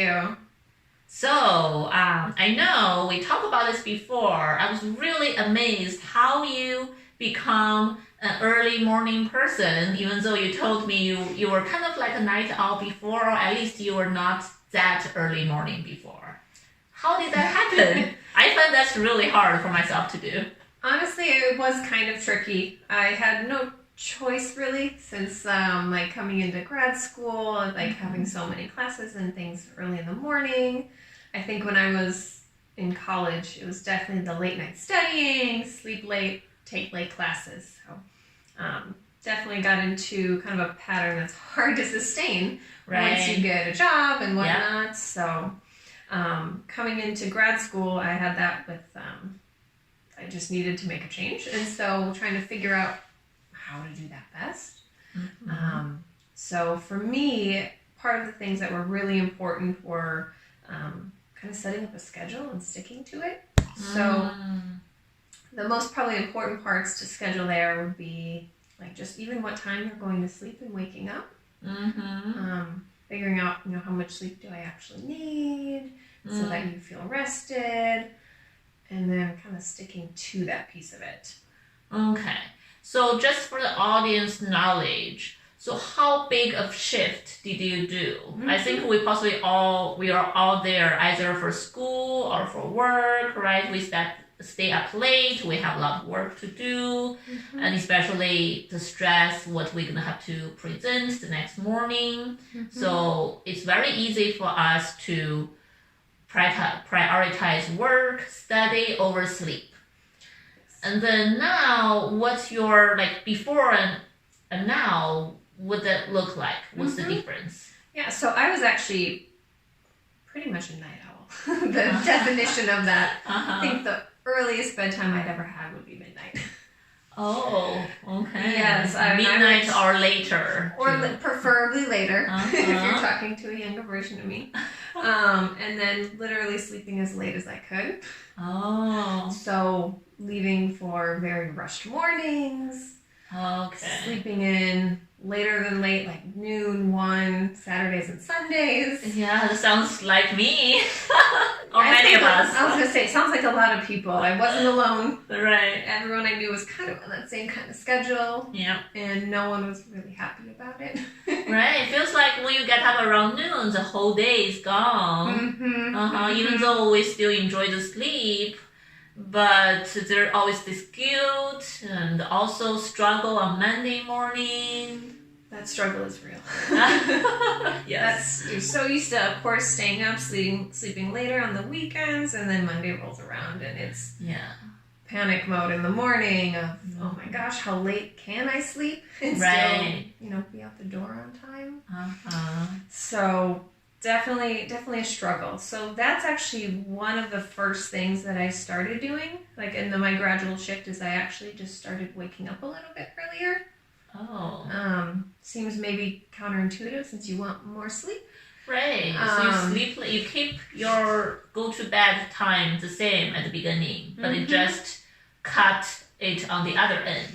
you. So, I know we talked about this before. I was really amazed how you become an early morning person, even though you told me you were kind of like a night owl before, or at least you were not that early morning before. How did that happen? I find that's really hard for myself to do. Honestly, it was kind of tricky. I had no choice really since like coming into grad school, like having so many classes and things early in the morning. I think when I was in college, it was definitely the late night studying, sleep late, take late classes. So definitely got into kind of a pattern that's hard to sustain once you get a job and whatnot. Yeah. So coming into grad school, I had that with, I just needed to make a change. And so trying to figure out how to do that best. Mm-hmm. So for me, part of the things that were really important were kind of setting up a schedule and sticking to it. So the most probably important parts to schedule there would be like just even what time you're going to sleep and waking up. Mm-hmm. Figuring out, how much sleep do I actually need so that you feel rested, and then kind of sticking to that piece of it. Okay. So just for the audience knowledge, so how big of shift did you do? Mm-hmm. I think we are all there either for school or for work, right? We stay up late, we have a lot of work to do, and especially the stress, what we're going to have to present the next morning. So it's very easy for us to prioritize work, study over sleep. And then now, what's your, like before and now, what that look like? What's the difference? Yeah, so I was actually pretty much a night owl. The definition of that. I think the earliest bedtime I'd ever had would be midnight. Oh, okay. Yes. Midnight or later. Or preferably later, if you're talking to a younger version of me. And then literally sleeping as late as I could. Oh. So leaving for very rushed mornings. Okay. Sleeping in later than late, like noon, 1, Saturdays and Sundays. Yeah, that sounds like me. Or many of us. I was going to say, it sounds like a lot of people. I wasn't alone. Right. Everyone I knew was kind of on that same kind of schedule. Yeah. And no one was really happy about it. Right. It feels like when you get up around noon, the whole day is gone. Mm-hmm. Even though we still enjoy the sleep, but there's always this guilt and also struggle on Monday morning. That struggle is real. Yes. You're so used to, of course, staying up, sleeping later on the weekends, and then Monday rolls around and it's panic mode in the morning of, oh my gosh, how late can I sleep and still, be out the door on time? So definitely a struggle. So that's actually one of the first things that I started doing, like in my gradual shift, is I actually just started waking up a little bit earlier. Oh. Seems maybe counterintuitive since you want more sleep. Right. So you keep your go to bed time the same at the beginning, but it just cut it on the other end.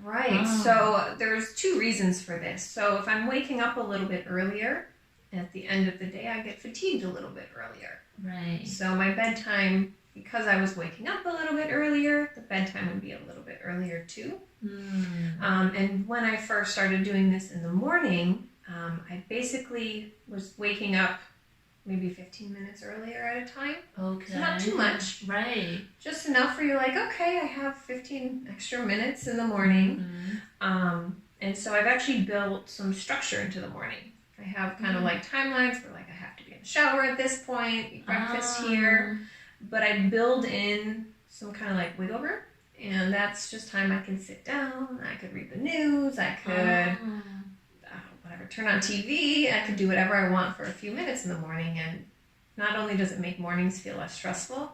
Right. Oh. So there's 2 reasons for this. So if I'm waking up a little bit earlier, at the end of the day, I get fatigued a little bit earlier. Right. So my bedtime, because I was waking up a little bit earlier, the bedtime would be a little bit earlier too. And when I first started doing this in the morning, I basically was waking up maybe 15 minutes earlier at a time. Okay. So not too much. Right. Just enough where you're like, okay, I have 15 extra minutes in the morning. And so I've actually built some structure into the morning. I have kind of like timelines where like I have to be in the shower at this point, eat breakfast here. But I build in some kind of like wiggle room. And that's just time I can sit down. I could read the news. I could, turn on TV. I could do whatever I want for a few minutes in the morning. And not only does it make mornings feel less stressful,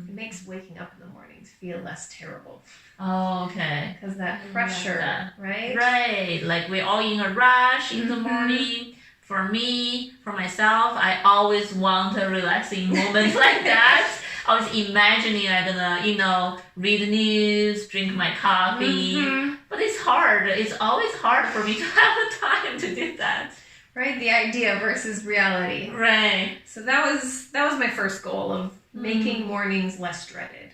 it makes waking up in the mornings feel less terrible. Oh, okay. Because that pressure, right? Right. Like we're all in a rush in the morning. For me, for myself, I always want a relaxing moment like that. I was imagining I'm gonna, read the news, drink my coffee. But it's hard. It's always hard for me to have the time to do that. right? The idea versus reality. Right. So that was my first goal of making mornings less dreaded.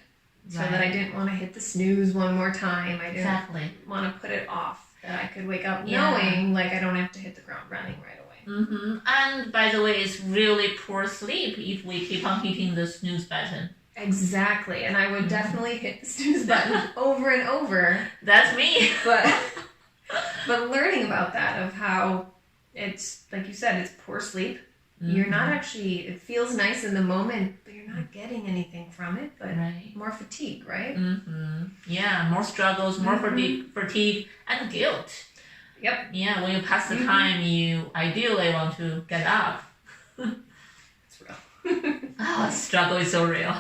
So that I didn't want to hit the snooze one more time. I didn't want to put it off. That I could wake up knowing like I don't have to hit the ground running right away. Mm-hmm. And by the way, it's really poor sleep if we keep on hitting the snooze button. Exactly. And I would definitely hit the snooze button over and over. That's me. But learning about that, of how it's, like you said, it's poor sleep. Mm-hmm. You're not actually, it feels nice in the moment, but you're not getting anything from it, but more fatigue, right? Mm-hmm. Yeah, more struggles, more fatigue, and guilt. Yep. Yeah, when you pass the time, you ideally want to get up. It's real. Struggle is so real.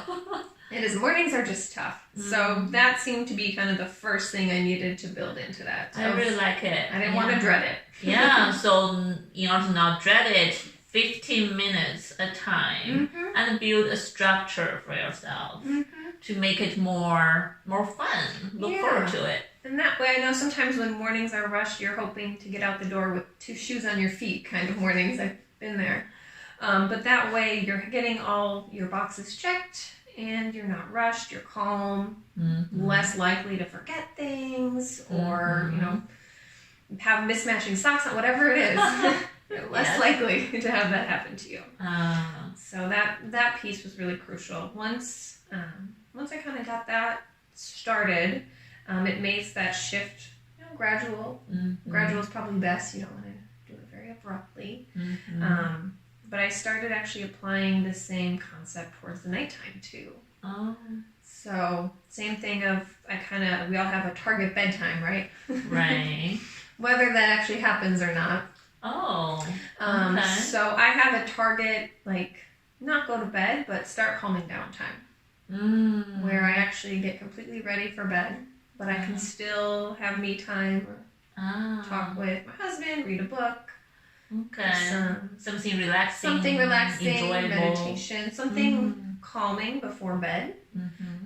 It is. Mornings are just tough. So that seemed to be kind of the first thing I needed to build into that. I really like it. I didn't want to dread it. Yeah, so in order to not dread it, 15 minutes a time and build a structure for yourself to make it more fun. Look forward to it. And that way, I know sometimes when mornings are rushed, you're hoping to get out the door with 2 shoes on your feet kind of mornings. I've been there. But that way, you're getting all your boxes checked and you're not rushed, you're calm, less likely to forget things or, have mismatching socks on, whatever it is. You're less likely to have that happen to you. So that piece was really crucial. Once I kind of got that started, it makes that shift gradual. Gradual is probably best. You don't want to do it very abruptly. But I started actually applying the same concept towards the nighttime too. Oh. So same thing of we all have a target bedtime, right? Right. Whether that actually happens or not. Oh. Okay. So I have a target, like not go to bed, but start calming down time. Where I actually get completely ready for bed, but I can still have me time or talk with my husband, read a book. Okay. Something relaxing. Something relaxing, enjoyable. meditation, something calming before bed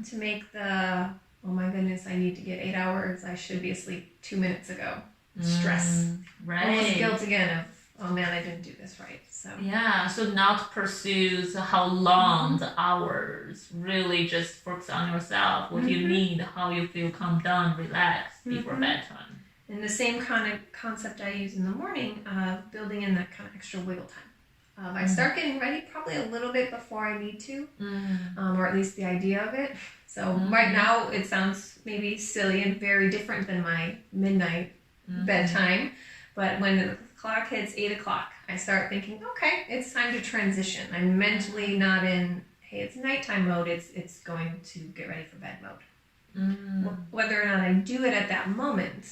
to make the, oh my goodness, I need to get 8 hours, I should be asleep 2 minutes ago. Stress. Right. Almost guilt again of, oh man, I didn't do this right. So yeah, so not pursue how long the hours, really just focus on yourself, what you need, how you feel calm down, relaxed before bedtime. And the same kind of concept I use in the morning of building in that kind of extra wiggle time. I start getting ready probably a little bit before I need to, or at least the idea of it. So right now it sounds maybe silly and very different than my midnight bedtime, but when the clock hits 8 o'clock, I start thinking, okay, it's time to transition. I'm mentally not in, hey, it's nighttime mode, it's going to get ready for bed mode. Whether or not I do it at that moment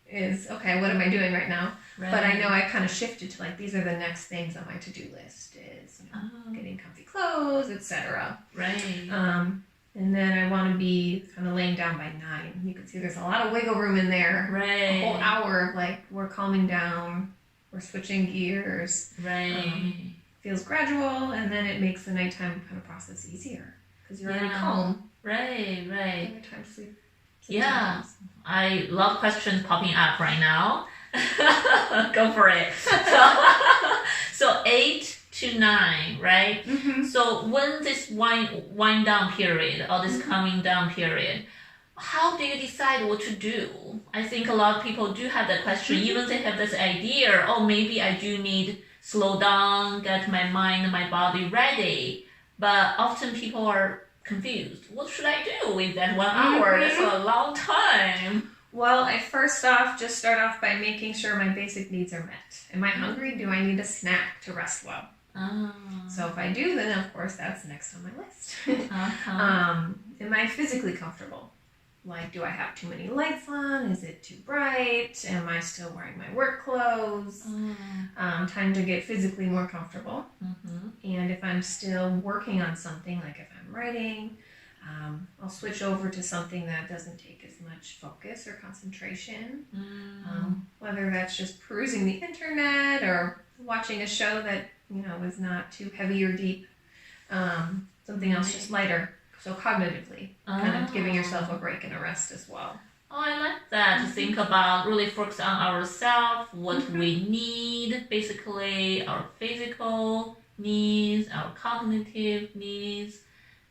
is, okay, what am I doing right now? Right. But I know I kind of shifted to like, these are the next things on my to-do list is getting comfy clothes, etc. Right. And then I want to be kind of laying down by 9. You can see there's a lot of wiggle room in there. Right. A whole hour of like, we're calming down, we're switching gears. Right. Feels gradual, and then it makes the nighttime kind of process easier because you're already calm. Right. Time to sleep. Yeah. I love questions popping up right now. Go for it. So 8 to 9, right? So when this wind down period or this coming down period, how do you decide what to do? I think a lot of people do have that question, even they have this idea, oh, maybe I do need slow down, get my mind and my body ready. But often people are confused. What should I do with that 1 hour? That's a long time. Well, I first off just start off by making sure my basic needs are met. Am I hungry? Do I need a snack to rest well? So if I do, then of course that's next on my list. Am I physically comfortable? Like, do I have too many lights on? Is it too bright? Am I still wearing my work clothes? Time to get physically more comfortable. And if I'm still working on something, like if I'm writing, I'll switch over to something that doesn't take as much focus or concentration. Whether that's just perusing the internet or watching a show that, is not too heavy or deep. Something else just lighter. So cognitively, kind of giving yourself a break and a rest as well. Oh, I like that. To think about really focus on ourselves, what we need, basically our physical needs, our cognitive needs,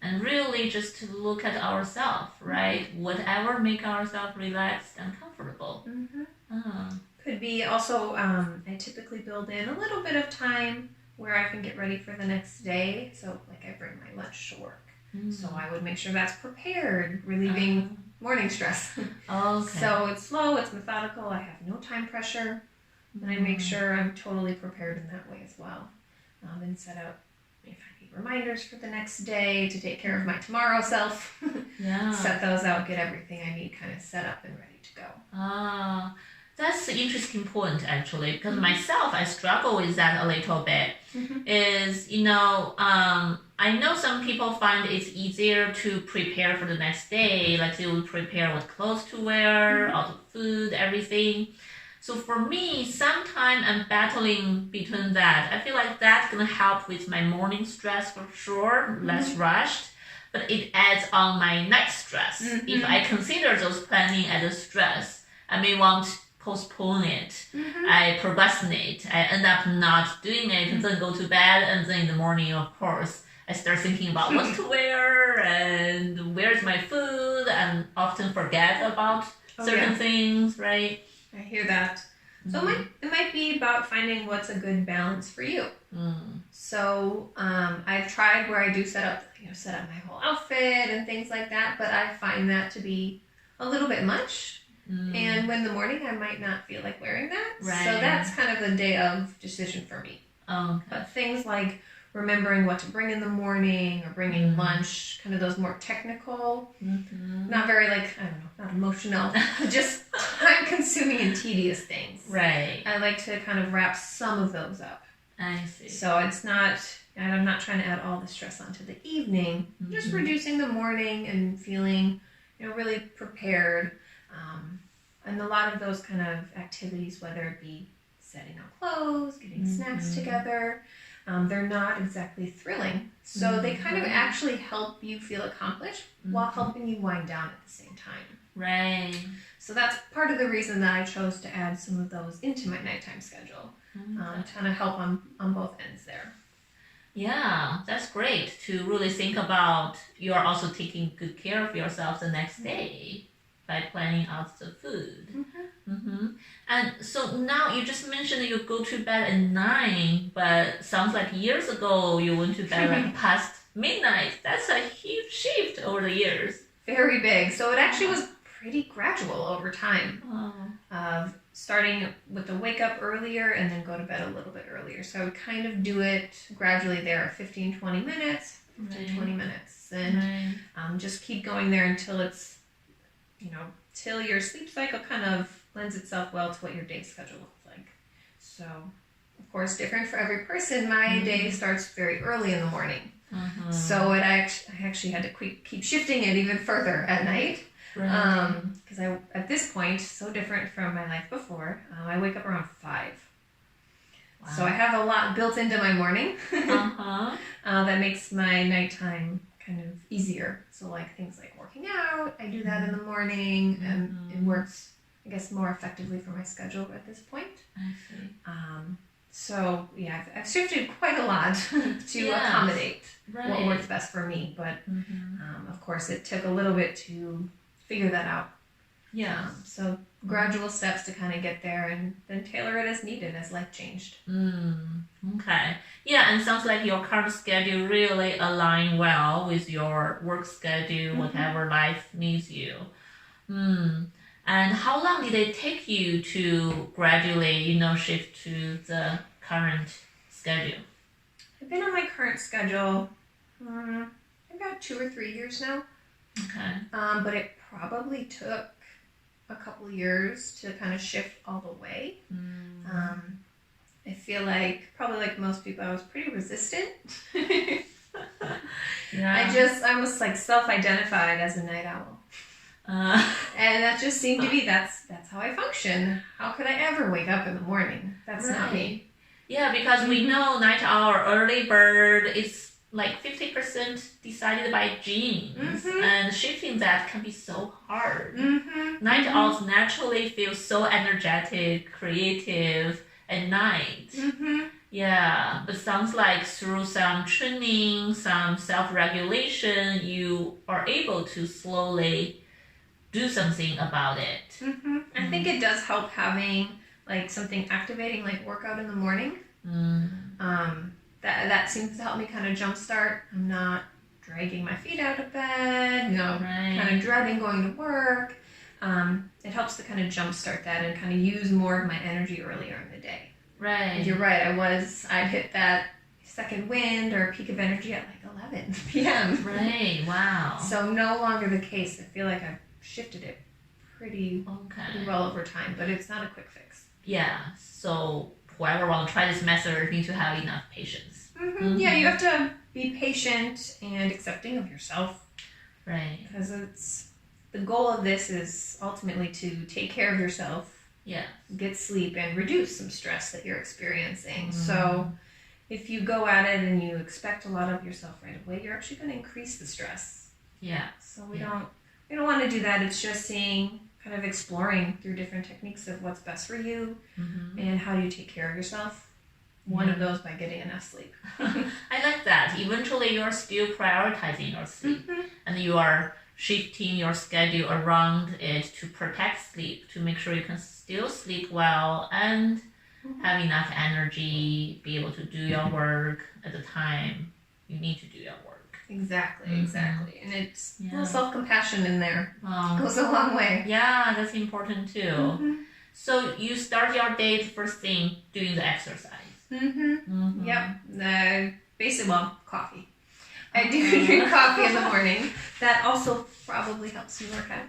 and really just to look at ourselves, right? Whatever make ourselves relaxed and comfortable. Could be also, I typically build in a little bit of time where I can get ready for the next day. So like I bring my lunch to work. So I would make sure that's prepared, relieving morning stress. Okay. So it's slow, it's methodical, I have no time pressure, and I make sure I'm totally prepared in that way as well. And set out, if I need reminders for the next day to take care of my tomorrow self, set those out, get everything I need kind of set up and ready to go. That's an interesting point, actually, because myself, I struggle with that a little bit. Is, I know some people find it's easier to prepare for the next day, like they will prepare what clothes to wear, all the food, everything. So for me, sometimes I'm battling between that. I feel like that's going to help with my morning stress for sure, less rushed, but it adds on my night stress. If I consider those planning as a stress, I may want to postpone it. I procrastinate. I end up not doing it and then go to bed, and then in the morning, of course, I start thinking about what to wear and where's my food, and often forget about certain things, right? I hear that. So it might be about finding what's a good balance for you. So I've tried where I do set up my whole outfit and things like that, but I find that to be a little bit much. And when in the morning I might not feel like wearing that. Right. So that's kind of a day of decision for me. But things like remembering what to bring in the morning or bringing lunch, kind of those more technical, not very not emotional, just time consuming and tedious things. Right. I like to kind of wrap some of those up. I see. So I'm not trying to add all the stress onto the evening, just reducing the morning and feeling, really prepared. And a lot of those kind of activities, whether it be setting up clothes, getting snacks together, they're not exactly thrilling. So they kind of actually help you feel accomplished while helping you wind down at the same time. Right. So that's part of the reason that I chose to add some of those into my nighttime schedule, to kind of help on both ends there. Yeah, that's great to really think about you are also taking good care of yourself the next day by planning out the food. And so now you just mentioned that you go to bed at 9, but sounds like years ago you went to bed like past midnight. That's a huge shift over the years. Very big. So it actually was pretty gradual over time. Starting with the wake up earlier and then go to bed a little bit earlier. So I would kind of do it gradually there, 15, 20 minutes, 20 minutes. And just keep going there until it's, till your sleep cycle kind of lends itself well to what your day schedule looks like. So, of course, different for every person. My day starts very early in the morning. So I actually had to keep shifting it even further at night. Because at this point, so different from my life before, I wake up around 5. Wow. So I have a lot built into my morning that makes my nighttime kind of easier. So like things like working out, I do that in the morning, and it works, I guess, more effectively for my schedule at this point. I see. So yeah, I've shifted quite a lot to accommodate what works best for me. But of course, it took a little bit to figure that out. Yeah. So gradual steps to kind of get there, and then tailor it as needed as life changed. Okay. Yeah, and sounds like your current schedule really align well with your work schedule, whatever life needs you. And how long did it take you to gradually, shift to the current schedule? I've been on my current schedule about 2 or 3 years now. Okay. But it probably took a couple years to kind of shift all the way. I feel like, probably like most people, I was pretty resistant. I was like self-identified as a night owl. And that just seemed to be, that's how I function. How could I ever wake up in the morning? That's not me. Yeah, because we know night owl, early bird, it's like 50% decided by genes, and shifting that can be so hard. Night owls naturally feel so energetic, creative at night. Yeah, but sounds like through some training, some self-regulation, you are able to slowly do something about it. I think it does help having like something activating, like workout in the morning. That seems to help me kind of jumpstart. I'm not dragging my feet out of bed, kind of dreading going to work. It helps to kind of jumpstart that and kind of use more of my energy earlier in the day. Right. And you're right. I'd hit that second wind or peak of energy at like 11 p.m. Right. Wow. So no longer the case. I feel like I've shifted it pretty well over time, but it's not a quick fix. Yeah. So whoever will try this method need to have enough patience. Yeah, you have to be patient and accepting of yourself. Right. Because the goal of this is ultimately to take care of yourself. Yeah. Get sleep and reduce some stress that you're experiencing. So if you go at it and you expect a lot of yourself right away, you're actually going to increase the stress. Yeah. So we don't want to do that. It's just kind of exploring through different techniques of what's best for you and how do you take care of yourself. One of those by getting enough sleep. I like that. Eventually you're still prioritizing your sleep and you are shifting your schedule around it to protect sleep, to make sure you can still sleep well and have enough energy, be able to do your work at the time you need to do your work. Exactly. And it's a little self-compassion in there. Goes a long way. Yeah, that's important too. So you start your day first thing doing the exercise. Yep. Coffee. I do drink coffee in the morning. That also probably helps me work out.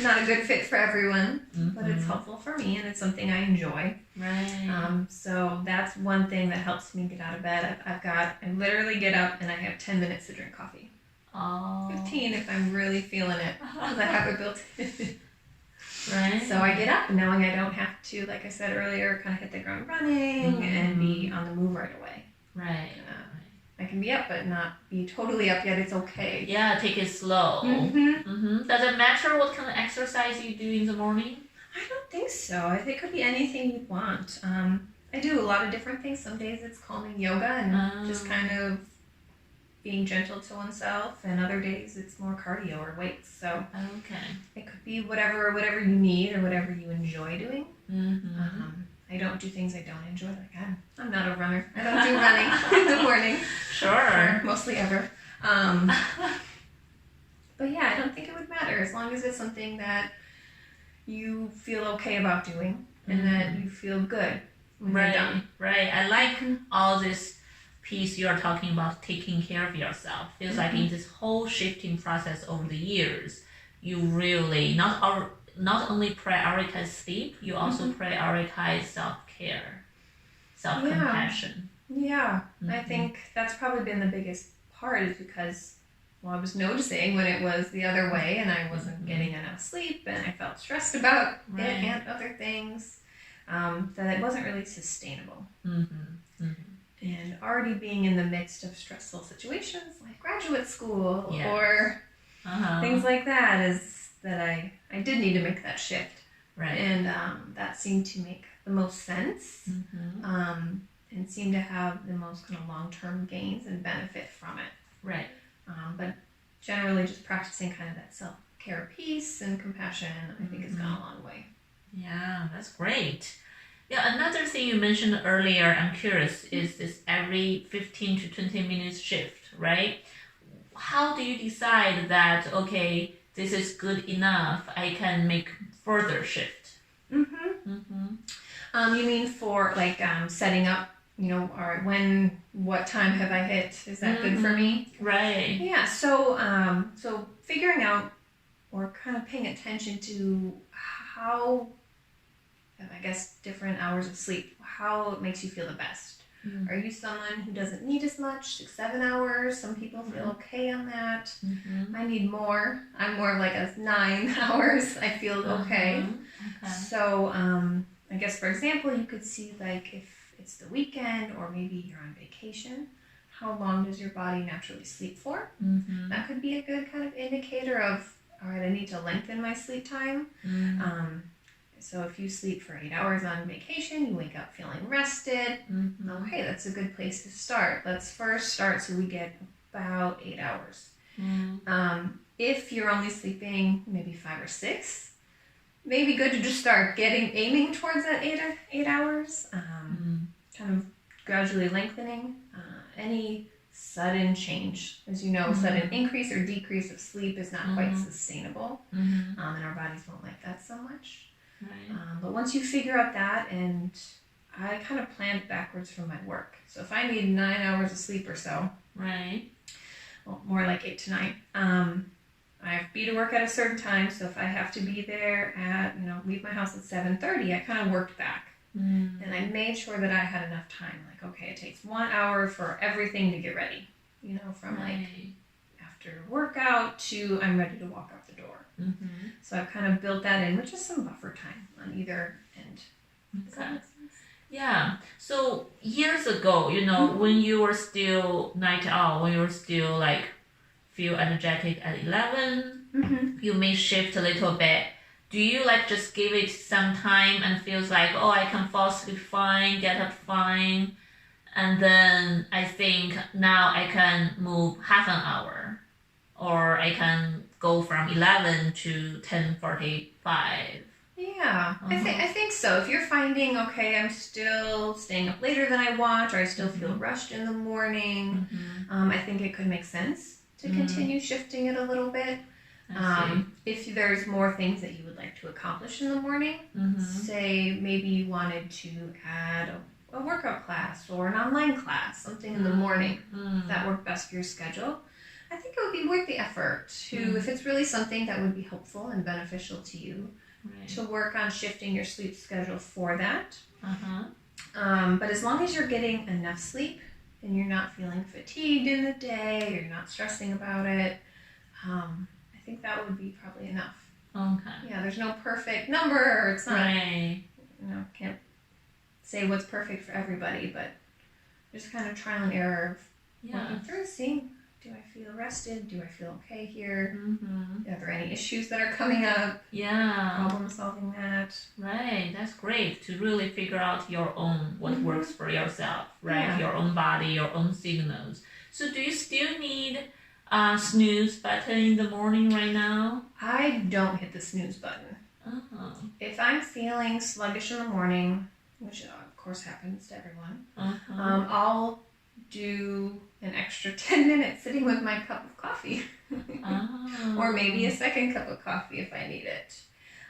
Not a good fit for everyone, but it's helpful for me and it's something I enjoy. Right. So that's one thing that helps me get out of bed. I literally get up and I have 10 minutes to drink coffee. 15 if I'm really feeling it, because I have it built in. Right. So I get up knowing I don't have to, like I said earlier, kind of hit the ground running and be on the move right away. Right. I can be up, but not be totally up yet. It's okay. Yeah, take it slow. Does it matter what kind of exercise you do in the morning? I don't think so. I think it could be anything you want. I do a lot of different things. Some days it's calming yoga and just kind of being gentle to oneself, and other days it's more cardio or weights. So it could be whatever you need or whatever you enjoy doing. I don't do things I don't enjoy. Like I'm not a runner. I don't do running in the morning. Sure. Mostly ever. But yeah, I don't think it would matter as long as it's something that you feel okay about doing and that you feel good when you're done. Right. I like all this piece you are talking about, taking care of yourself. Feels like in this whole shifting process over the years, you really not only prioritize sleep, you also prioritize self-care, self-compassion. Yeah. I think that's probably been the biggest part, is because I was noticing when it was the other way and I wasn't getting enough sleep and I felt stressed about it and other things, that it wasn't really sustainable. And already being in the midst of stressful situations like graduate school or things like that, is that I did need to make that shift. Right. And that seemed to make the most sense and seemed to have the most kind of long-term gains and benefit from it. Right. But generally just practicing kind of that self-care piece and compassion, I think has gone a long way. Yeah, that's great. Yeah, another thing you mentioned earlier, I'm curious, is this every 15 to 20 minutes shift, right? How do you decide that, okay, this is good enough, I can make further shift? You mean for like setting up, all right, what time have I hit? Is that good for me? Right. Yeah, so figuring out or kind of paying attention to how, I guess, different hours of sleep, how it makes you feel the best. Are you someone who doesn't need as much, 6-7 hours? Some people feel okay on that. I need more. I'm more of like a 9 hours. I feel okay. So I guess, for example, you could see like if it's the weekend or maybe you're on vacation, how long does your body naturally sleep for. That could be a good kind of indicator of, all right, I need to lengthen my sleep time. So if you sleep for 8 hours on vacation, you wake up feeling rested. Okay, that's a good place to start. Let's first start so we get about 8 hours. If you're only sleeping maybe 5 or 6, maybe good to just start aiming towards that 8 hours, kind of gradually lengthening. Any sudden change, as you know, sudden increase or decrease of sleep is not quite sustainable, and our bodies won't like that so much. Right. But once you figure out that, and I kind of planned backwards from my work. So if I need 9 hours of sleep or so, right, well, more like 8 to 9, I have to be to work at a certain time. So if I have to be there at, leave my house at 7:30, I kind of worked back. And I made sure that I had enough time. Like, okay, it takes 1 hour for everything to get ready. From like after workout to I'm ready to walk out the door. So I've kind of built that in with just some buffer time on either end. Does that make sense? Yeah. So years ago, when you were still night owl, when you were still like feel energetic at 11, you may shift a little bit. Do you like just give it some time and feels like, oh, I can fall asleep fine, get up fine, and then I think now I can move half an hour, or I can go from 11 to 10:45. Yeah, I think so. If you're finding, okay, I'm still staying up later than I want, or I still feel rushed in the morning, I think it could make sense to continue shifting it a little bit. If there's more things that you would like to accomplish in the morning, say maybe you wanted to add a workout class or an online class, something in the morning that worked best for your schedule, I think it would be worth the effort to, if it's really something that would be helpful and beneficial to you, to work on shifting your sleep schedule for that. But as long as you're getting enough sleep and you're not feeling fatigued in the day, you're not stressing about it, I think that would be probably enough. Okay. Yeah, there's no perfect number, or it's not, Right. Can't say what's perfect for everybody, but just kind of trial and error of working through, seeing, do I feel rested? Do I feel okay here? Are there any issues that are coming up? Yeah. Problem solving that. Right, that's great to really figure out your own, what works for yourself, right? Yeah. Your own body, your own signals. So do you still need snooze button in the morning right now? I don't hit the snooze button. If I'm feeling sluggish in the morning, which of course happens to everyone, I'll do an extra 10 minutes sitting with my cup of coffee. Or maybe a second cup of coffee if I need it.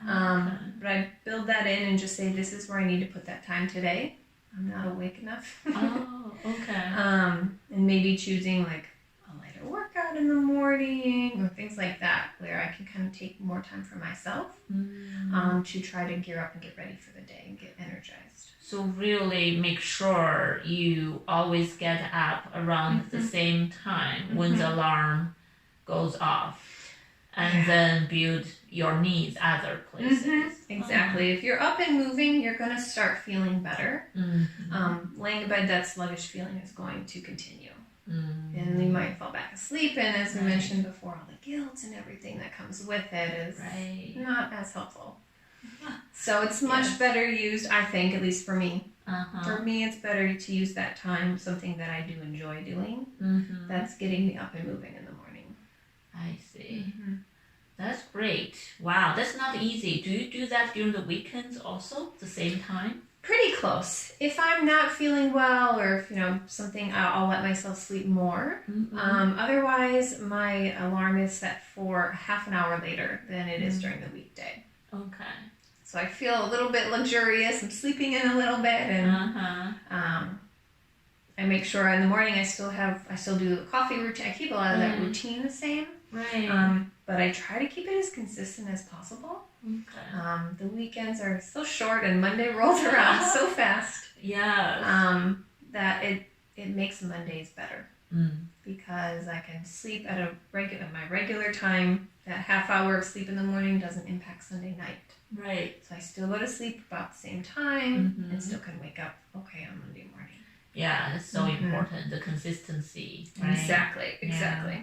But I build that in and just say, this is where I need to put that time today. I'm not awake enough. Okay. And maybe choosing like a lighter workout in the morning or things like that, where I can kind of take more time for myself to try to gear up and get ready for the day and get energized. So really make sure you always get up around the same time when the alarm goes off, and then build your needs other places. Exactly. If you're up and moving, you're going to start feeling better. Laying in bed, that sluggish feeling is going to continue. And you might fall back asleep, and as we mentioned before, all the guilt and everything that comes with it is not as helpful. So it's much better used, I think, at least for me. For me, it's better to use that time, something that I do enjoy doing, that's getting me up and moving in the morning. I see. That's great. Wow, that's not easy. Do you do that during the weekends also, at the same time? Pretty close. If I'm not feeling well, or if something, I'll let myself sleep more. Otherwise, my alarm is set for half an hour later than it is during the weekday. Okay. So I feel a little bit luxurious. I'm sleeping in a little bit, and I make sure in the morning I still do the coffee routine. I keep a lot of that routine the same. Right. But I try to keep it as consistent as possible. Okay. The weekends are so short, and Monday rolls around so fast. Yeah. That it makes Mondays better because I can sleep at my regular time. That half hour of sleep in the morning doesn't impact Sunday night. Right. So I still go to sleep about the same time and still can wake up okay on Monday morning. Yeah, it's so important, the consistency. Right? Exactly. Yeah.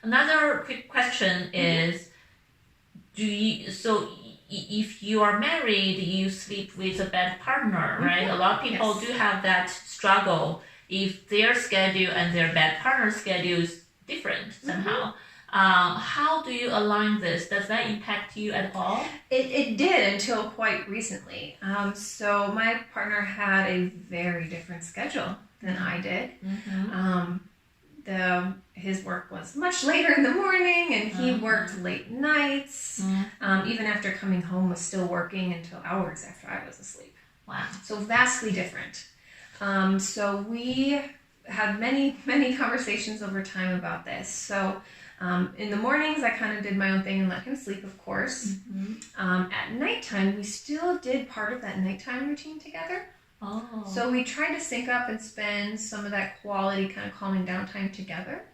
Another quick question is, if you are married, you sleep with a bad partner, right? A lot of people do have that struggle if their schedule and their bad partner schedule is different somehow. How do you align this? Does that impact you at all? It did until quite recently. So my partner had a very different schedule than I did. His work was much later in the morning, and he worked late nights. Even after coming home, was still working until hours after I was asleep. Wow! So vastly different. So we had many conversations over time about this. So in the mornings, I kind of did my own thing and let him sleep, of course. At nighttime, we still did part of that nighttime routine together. Oh. So we tried to sync up and spend some of that quality kind of calming down time together.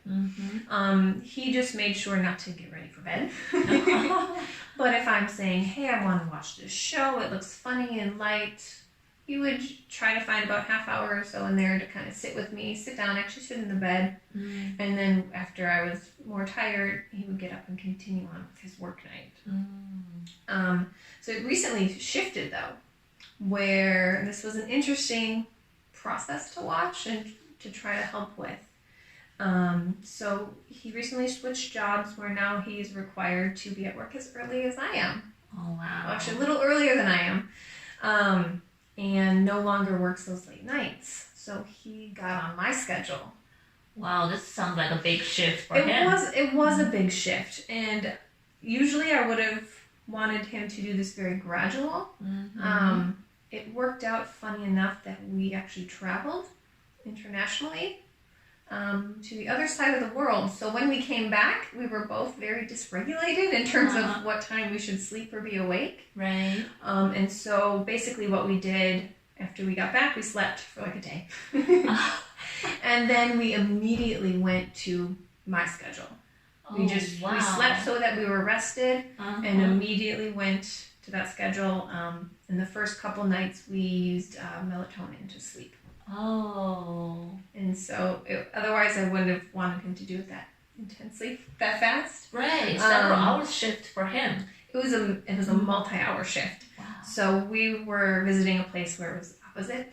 He just made sure not to get ready for bed. But if I'm saying, hey, I want to watch this show, it looks funny and light, he would try to find about half hour or so in there to kind of sit with me, sit down, actually sit in the bed. And then after I was more tired, he would get up and continue on with his work night. So it recently shifted though, where this was an interesting process to watch and to try to help with. So he recently switched jobs where now he's required to be at work as early as I am. Oh, wow. Well, actually a little earlier than I am. And no longer works those late nights. So he got on my schedule. Wow, this sounds like a big shift for him. It was a big shift. And usually I would have wanted him to do this very gradual. It worked out funny enough that we actually traveled internationally to the other side of the world. So when we came back, we were both very dysregulated in terms of what time we should sleep or be awake. Right. And so basically what we did after we got back, we slept for like a day. And then we immediately went to my schedule. We slept so that we were rested and immediately went to that schedule. In the first couple nights, we used melatonin to sleep. Oh. And so otherwise I wouldn't have wanted him to do it that intensely, that fast. Right. Several hours shift for him. It was a multi-hour shift. Wow. So we were visiting a place where it was opposite.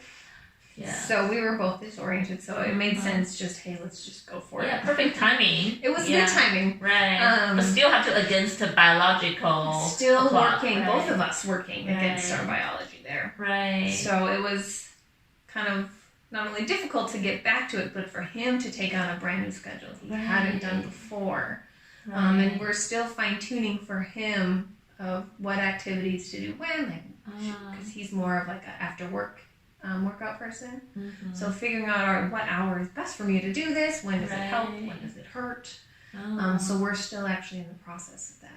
Yeah. So we were both disoriented. So it made sense. Just hey, let's just go for it. Yeah, perfect timing. It was good timing. Right. But still have to against the biological. Still clock, working. right? Both of us working against our biology there. Right. So it was kind of not only difficult to get back to it, but for him to take on a brand new schedule he hadn't done before. And we're still fine-tuning for him of what activities to do when, because he's more of like an after-work workout person. So figuring out what hour is best for me to do this, when does it help, when does it hurt. So we're still actually in the process of that.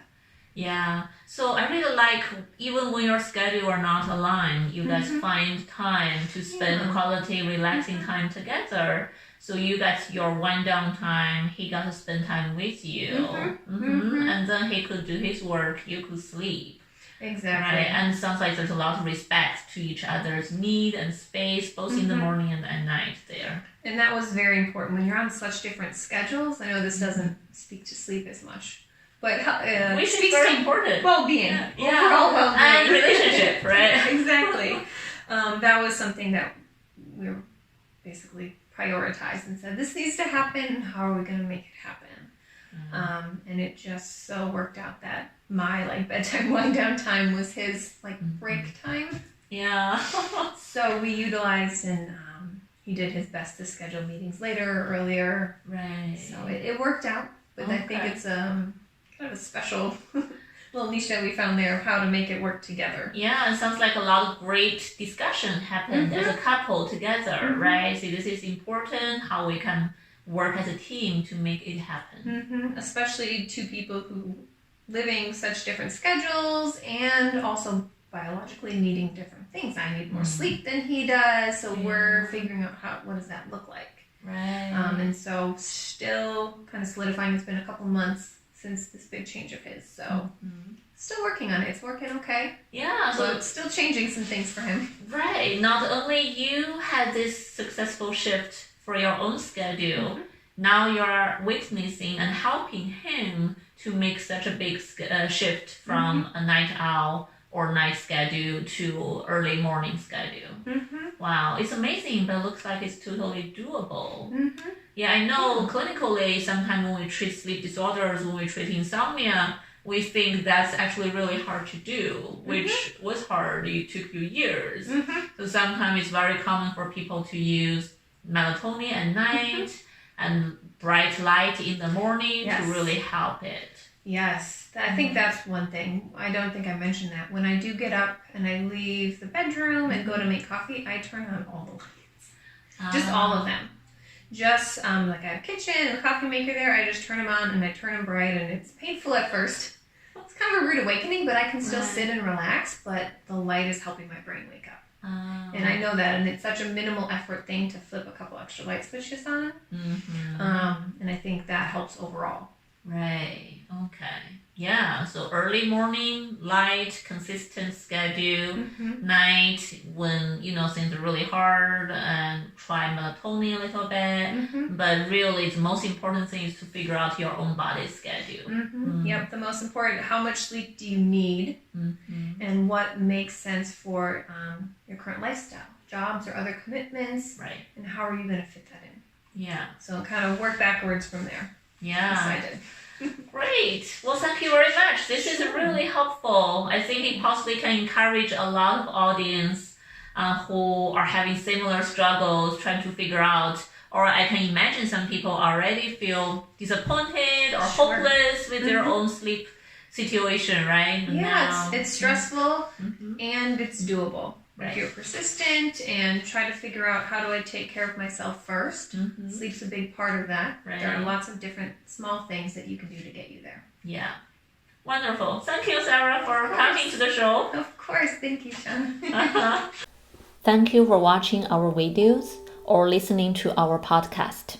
Yeah, so I really like, even when your schedule are not aligned, you guys find time to spend quality, relaxing time together. So you got your wind down time, he got to spend time with you. And then he could do his work, you could sleep. Exactly. Right? And it sounds like there's a lot of respect to each other's need and space, both in the morning and at night there. And that was very important. When you're on such different schedules, I know this doesn't speak to sleep as much, but which is very important. Well-being, overall well-being, and relationship, right? Exactly. That was something that we were basically prioritized and said, this needs to happen. How are we going to make it happen? And it just so worked out that my bedtime wind down time was his break time. Yeah. So we utilized and he did his best to schedule meetings later, earlier. Right. So it worked out, but I think it's kind of a special little niche that we found there of how to make it work together. Yeah, it sounds like a lot of great discussion happened as a couple together, right? So this is important, how we can work as a team to make it happen. Especially two people who living such different schedules and also biologically needing different things. I need more sleep than he does, so we're figuring out what does that look like. Right. And so still kind of solidifying. It's been a couple months since this big change of his, so still working on it. It's working okay. Yeah, so it's still changing some things for him. Right. Not only you had this successful shift for your own schedule, now you're witnessing and helping him to make such a big shift from a night owl or night schedule to early morning schedule. Wow, it's amazing, but it looks like it's totally doable. Yeah, I know clinically, sometimes when we treat sleep disorders, when we treat insomnia, we think that's actually really hard to do, which was hard. It took you years. So sometimes it's very common for people to use melatonin at night and bright light in the morning to really help it. Yes, I think that's one thing. I don't think I mentioned that. When I do get up and I leave the bedroom and go to make coffee, I turn on all the lights. Just all of them. Just like I have a kitchen and a coffee maker there, I just turn them on and I turn them bright, and it's painful at first. It's kind of a rude awakening, but I can still sit and relax, but the light is helping my brain wake up. And I know that, and it's such a minimal effort thing to flip a couple extra light switches on. And I think that helps overall. Right. Okay. Yeah. So early morning, light, consistent schedule. Night, when things are really hard, and try melatonin a little bit. But really, the most important thing is to figure out your own body's schedule. Yep. The most important. How much sleep do you need, and what makes sense for your current lifestyle, jobs or other commitments, right? And how are you going to fit that in? Yeah. So kind of work backwards from there. Yeah. Decided. Great. Well, thank you very much. This is really helpful. I think it possibly can encourage a lot of audience who are having similar struggles, trying to figure out, or I can imagine some people already feel disappointed or hopeless with their own sleep situation, right? Yeah, it's stressful and it's doable. Right. If you're persistent and try to figure out, how do I take care of myself first? Sleep's a big part of that. Right. There are lots of different small things that you can do to get you there. Yeah. Wonderful. Thank you, Sarah, for coming to the show. Of course. Thank you, Sean. Thank you for watching our videos or listening to our podcast.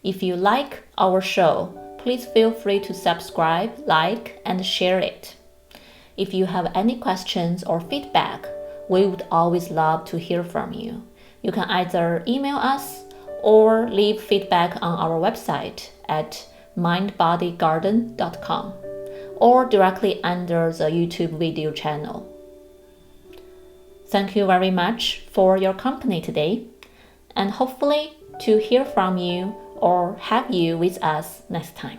If you like our show, please feel free to subscribe, like, and share it. If you have any questions or feedback, we would always love to hear from you. You can either email us or leave feedback on our website at mindbodygarden.com or directly under the YouTube video channel. Thank you very much for your company today, and hopefully to hear from you or have you with us next time.